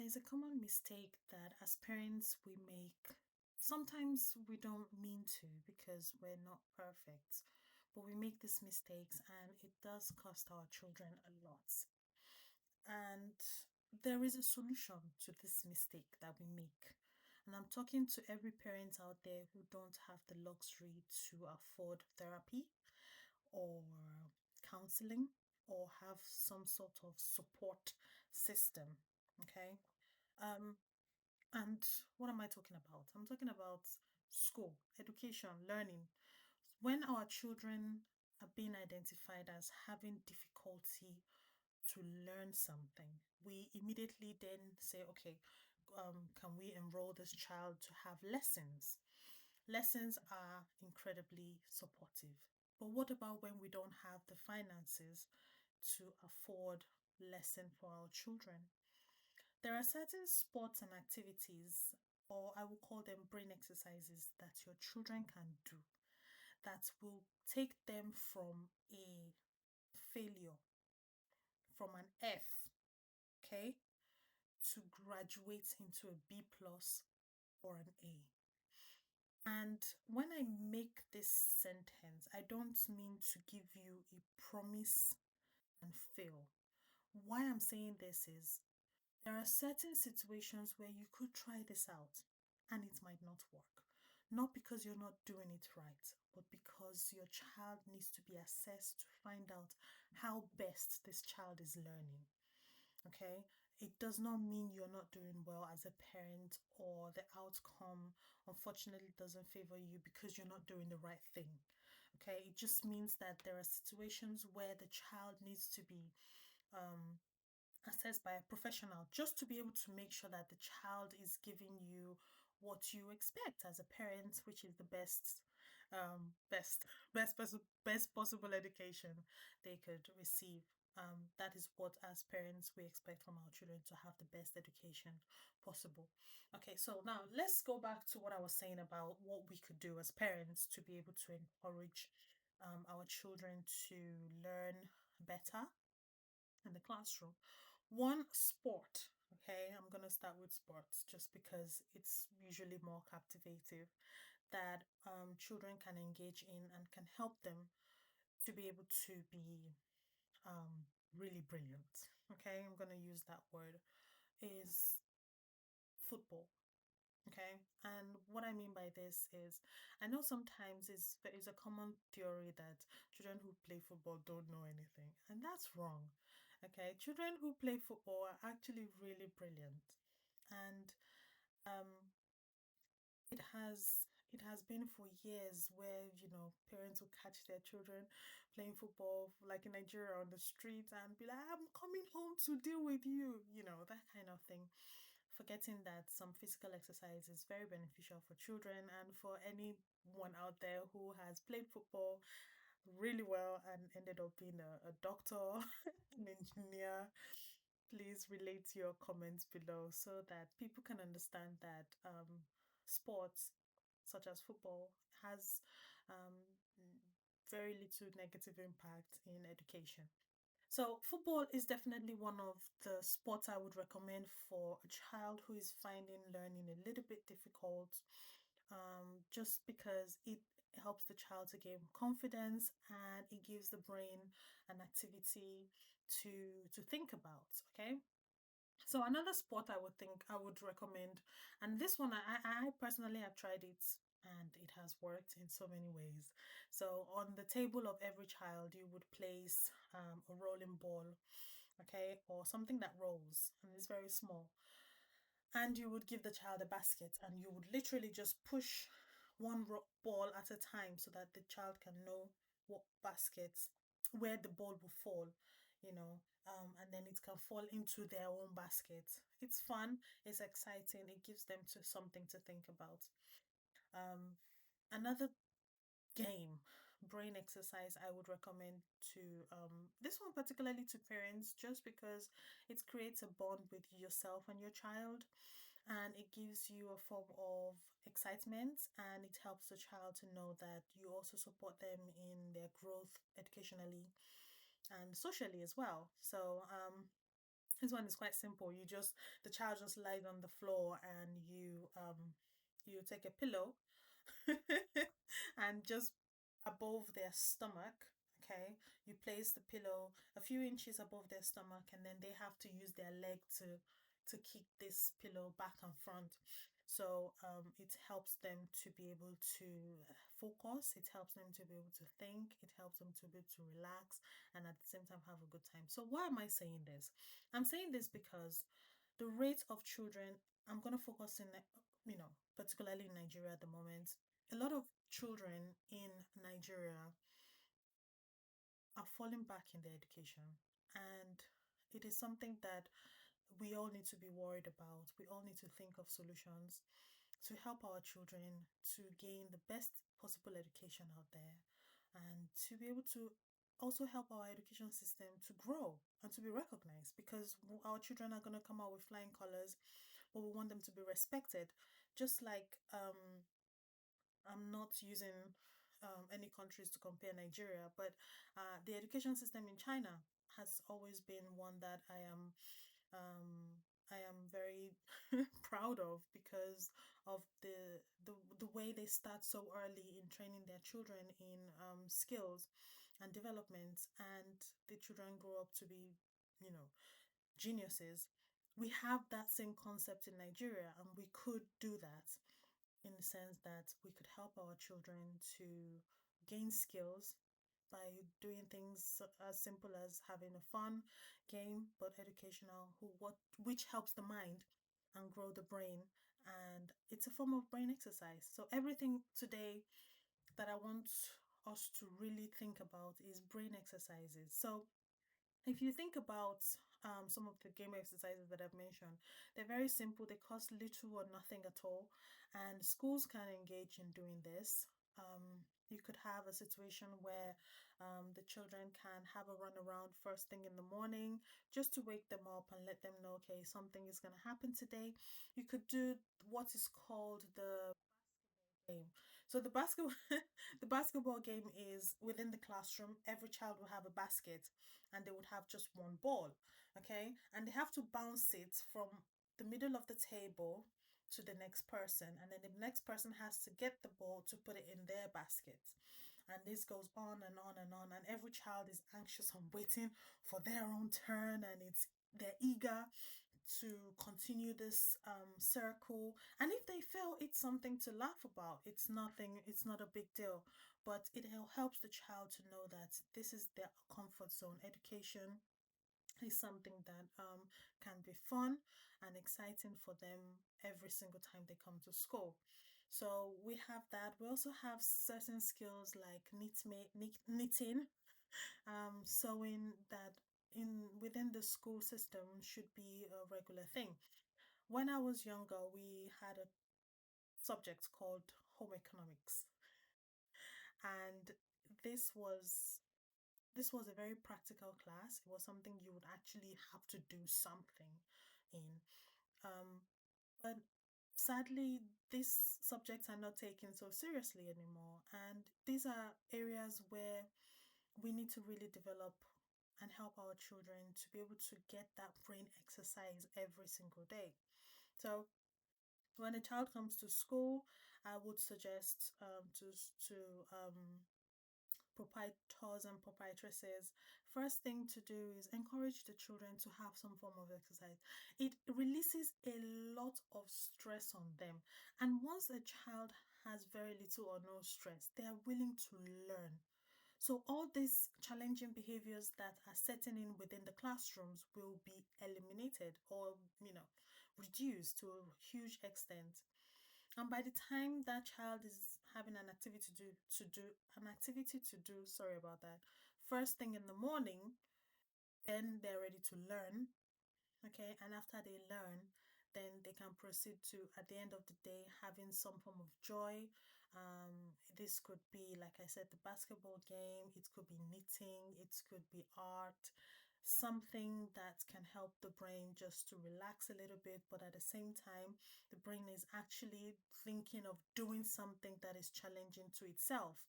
there's a common mistake that as parents we make. Sometimes we don't mean to because we're not perfect, but we make these mistakes and it does cost our children a lot. And there is a solution to this mistake that we make. And I'm talking to every parent out there who don't have the luxury to afford therapy or counseling or have some sort of support system. Okay. Um, and what am I talking about? I'm talking about school, education, learning. When our children are being identified as having difficulty to learn something, we immediately then say, okay, can we enroll this child to have lessons? Lessons are incredibly supportive. But what about when we don't have the finances to afford lesson for our children? There are certain sports and activities, or I will call them brain exercises, that your children can do that will take them from a failure, from an F, okay, to graduate into a B plus or an A. And when I make this sentence, I don't mean to give you a promise and fail. Why I'm saying this is there are certain situations where you could try this out and it might not work. Not because you're not doing it right, but because your child needs to be assessed to find out how best this child is learning. Okay? It does not mean you're not doing well as a parent or the outcome unfortunately doesn't favor you because you're not doing the right thing. Okay? It just means that there are situations where the child needs to be um assessed by a professional just to be able to make sure that the child is giving you what you expect as a parent, which is the best best possible education they could receive. That is what as parents we expect from our children, to have the best education possible. Okay, so now let's go back to what I was saying about what we could do as parents to be able to encourage our children to learn better in the classroom. One sport, okay, I'm gonna start with sports just because it's usually more captivative that children can engage in and can help them to be able to be um, really brilliant. Okay, I'm gonna use that word is football. Okay, and what I mean by this is, I know sometimes there is a common theory that children who play football don't know anything, and that's wrong. Okay, children who play football are actually really brilliant, and um, it has been for years where parents will catch their children playing football, like in Nigeria, on the street and be like, "I'm coming home to deal with you," that kind of thing, forgetting that some physical exercise is very beneficial for children and for anyone out there who has played football really well and ended up being a doctor, an engineer. Please relate your comments below so that people can understand that sports such as football has um, very little negative impact in education. So, football is definitely one of the sports I would recommend for a child who is finding learning a little bit difficult, just because it helps the child to gain confidence and it gives the brain an activity to think about. Okay. So another sport I would think I would recommend, and this one I personally have tried it and it has worked in so many ways. So on the table of every child, you would place a rolling ball, okay, or something that rolls and is very small, and you would give the child a basket, and you would literally just push one ball at a time so that the child can know what basket, where the ball will fall, and then it can fall into their own basket. It's fun, it's exciting, it gives them to something to think about. Another game, brain exercise I would recommend to this one particularly to parents, just because it creates a bond with yourself and your child, and it gives you a form of excitement, and it helps the child to know that you also support them in their growth educationally and socially as well. So This one is quite simple. The child just lies on the floor and you take a pillow and just above their stomach, okay, you place the pillow a few inches above their stomach, and then they have to use their leg to kick this pillow back and front. So it helps them to be able to focus, it helps them to be able to think, it helps them to be able to relax, and at the same time have a good time. So why am I saying this? I'm saying this because the rate of children, I'm going to focus in, particularly in Nigeria at the moment. A lot of children in Nigeria are falling back in their education. And it is something that we all need to be worried about. We all need to think of solutions to help our children to gain the best possible education out there and to be able to also help our education system to grow and to be recognized, because our children are going to come out with flying colors, but we want them to be respected. Just like I'm not using any countries to compare Nigeria, but the education system in China has always been one that um, I am very proud of, because of the way they start so early in training their children in skills and development, and the children grow up to be, you know, geniuses. We have that same concept in Nigeria, and we could do that in the sense that we could help our children to gain skills by doing things as simple as having a fun game but educational, which helps the mind and grow the brain, and it's a form of brain exercise. So everything today that I want us to really think about is brain exercises. So if you think about some of the game exercises that I've mentioned, they're very simple, they cost little or nothing at all, and schools can engage in doing this. You could have a situation where the children can have a run around first thing in the morning just to wake them up and let them know, okay, something is going to happen today. You could do what is called the game. So the basketball the basketball game is within the classroom. Every child will have a basket and they would have just one ball, okay? And they have to bounce it from the middle of the table to the next person, and then the next person has to get the ball to put it in their basket. And this goes on and on and on, and every child is anxious and waiting for their own turn, and they're eager to continue this circle. And if they fail, it's something to laugh about. It's nothing, it's not a big deal. But it helps the child to know that this is their comfort zone. Education is something that can be fun and exciting for them every single time they come to school. So we have that. We also have certain skills like knitting, sewing, that in within the school system should be a regular thing. When I was younger, we had a subject called home economics, and this was this was a very practical class. It was something you would actually have to do something in. Um, but sadly, these subjects are not taken so seriously anymore, and these are areas where we need to really develop and help our children to be able to get that brain exercise every single day. So when a child comes to school, I would suggest to proprietors and proprietresses, first thing to do is encourage the children to have some form of exercise. It releases a lot of stress on them. And once a child has very little or no stress, they are willing to learn. So all these challenging behaviors that are setting in within the classrooms will be eliminated, or, reduced to a huge extent. And by the time that child is having an activity to do, sorry about that, first thing in the morning, then they're ready to learn. Okay, and after they learn, then they can proceed to, at the end of the day, having some form of joy. This could be, like I said, the basketball game, it could be knitting, it could be art, something that can help the brain just to relax a little bit, but at the same time, the brain is actually thinking of doing something that is challenging to itself.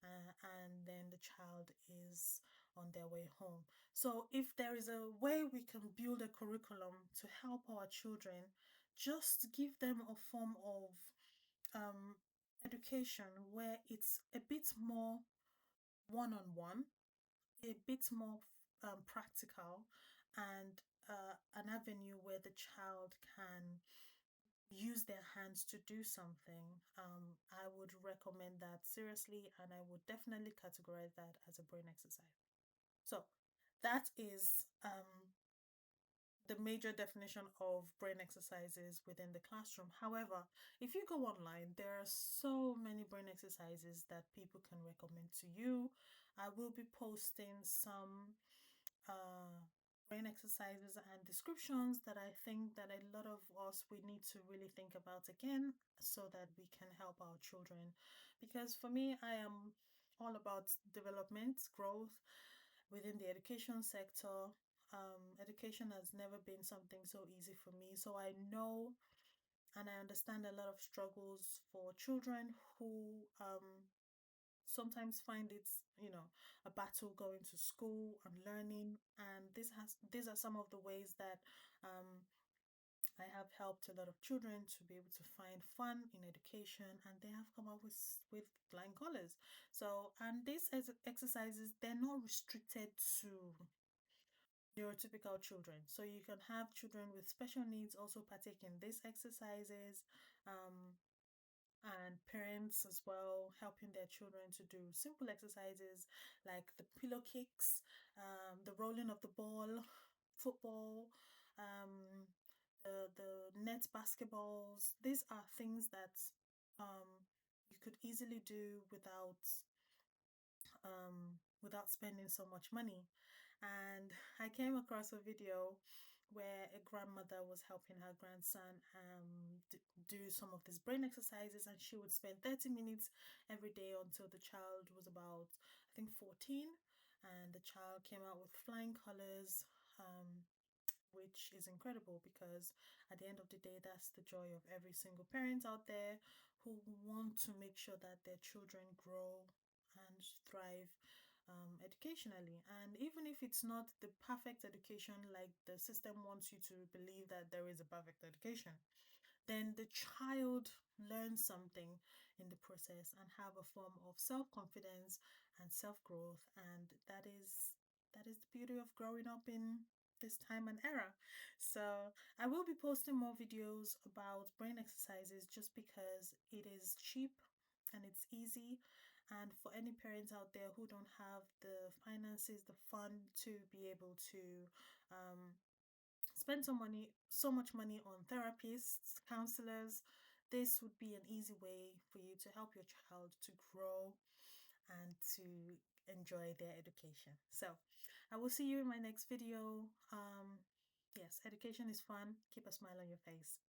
And then the child is on their way home. So, if there is a way we can build a curriculum to help our children, just give them a form of um, education where it's a bit more one on one, a bit more practical, and an avenue where the child can use their hands to do something. I would recommend that seriously, and I would definitely categorize that as a brain exercise. So, that is the major definition of brain exercises within the classroom. However, if you go online, there are so many brain exercises that people can recommend to you. I will be posting some uh, brain exercises and descriptions that I think that a lot of us we need to really think about again so that we can help our children. Because for me, I am all about development, growth within the education sector. Education has never been something so easy for me. So I know and I understand a lot of struggles for children who sometimes find it's a battle going to school and learning, and these are some of the ways that um I have helped a lot of children to be able to find fun in education, and they have come up with flying colors. So, and these exercises, they're not restricted to neurotypical children. So you can have children with special needs also partake in these exercises. Um, and parents as well helping their children to do simple exercises like the pillow kicks, the rolling of the ball, football, um, the net basketballs. These are things that you could easily do without spending so much money. And I came across a video where a grandmother was helping her grandson do some of these brain exercises, and she would spend 30 minutes every day until the child was about, I think, 14. And the child came out with flying colors, which is incredible because at the end of the day, that's the joy of every single parent out there who want to make sure that their children grow and thrive educationally. And even if it's not the perfect education, like the system wants you to believe that there is a perfect education, then the child learns something in the process and have a form of self-confidence and self-growth, and that is the beauty of growing up in this time and era. So I will be posting more videos about brain exercises just because it is cheap and it's easy, and for any parents out there who don't have the finances, the fund to be able to um, spend so much money on therapists, counselors, this would be an easy way for you to help your child to grow and to enjoy their education. So, I will see you in my next video. Yes, education is fun. Keep a smile on your face.